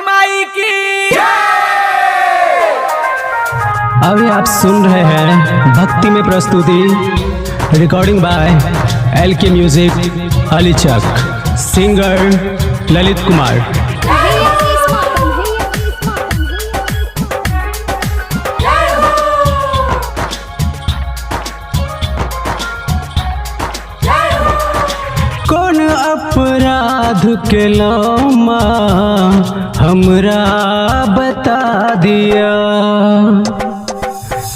माई की। अभी आप सुन रहे हैं भक्ति में प्रस्तुति recording by LK music Alichak, singer Lalit Kumar. कौन अपराध के लौमा हमरा बता दिया,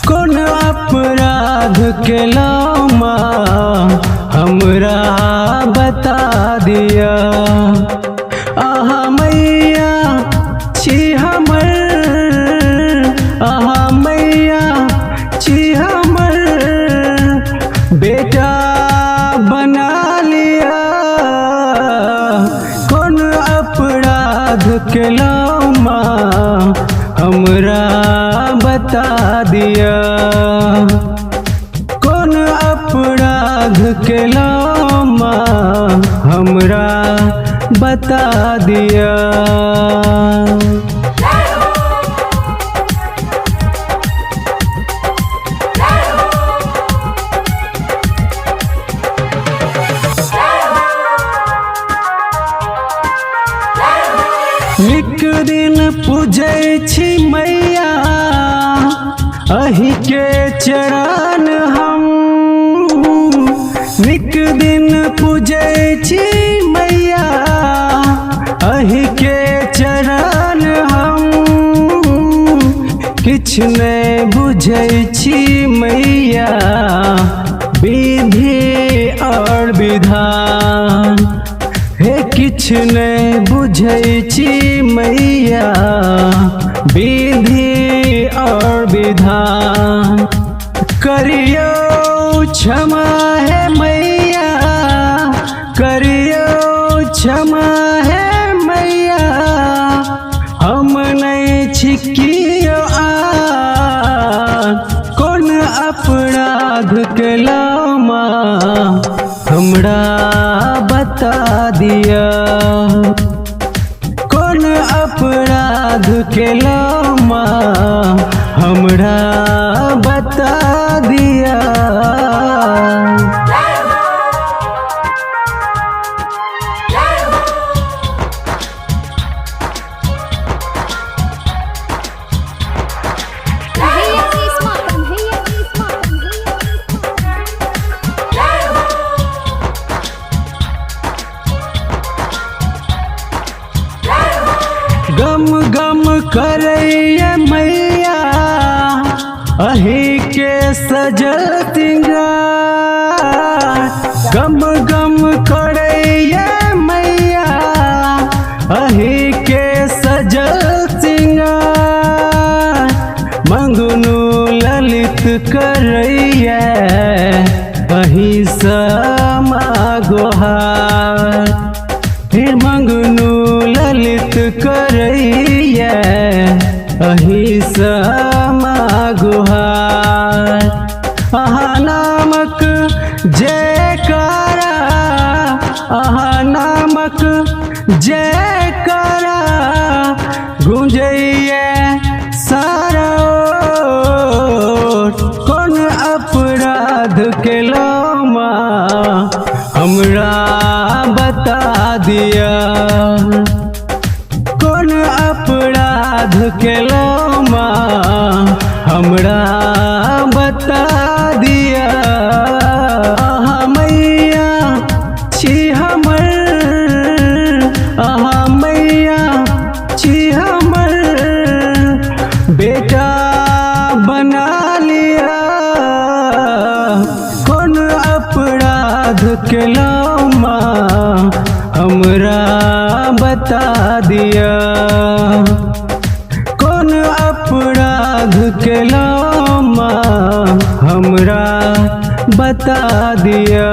कौन अपराध के लौमा हमरा बता दिया। आहा मैया छी हमर, आहा मैया छी हमर, बेटा बना लिया। कौन अपराध के लौमा हमरा बता दिया, कौन अपराध के लौमा हमरा बता दिया। एक दिन पूजै छी मैया अहि के चरण हम, एक दिन पूजै छी मैया अहि के चरण हम। किछ नहीं बुझै छी मैया विधि और विधान, हे किछ नहीं बुझै छी मैया विधि और विधान। करियो क्षमा है मैया, करियो क्षमा है मैया, हम नहीं छिकियो कौन अपराध के लौमा हमरा बता दिया, कौन अपराध के लौमा हमरा बता दिया। गम गम करैया मैया अहि के सजल सिंगार, गम गम करैया मैया अहि के सजल सिंगार। मंगनू ललित करैया अहि समा गोहार, हे मंगनू ललित करैया अहि समा गुहार। आहा नामक जयकारा, आहा नामक जयकारा गूंजैया सारा ओर। कौन अपराध के लौमा हमरा बता दिया, कौन अपराध के लौमा हमरा बता दिया। आहा मैया छी हमर, आहा मैया छी हमर, बेटा बना लिया। कौन अपराध के लौमा हमरा बता दिया, कौन अपराध के लौमा हमरा बता दिया।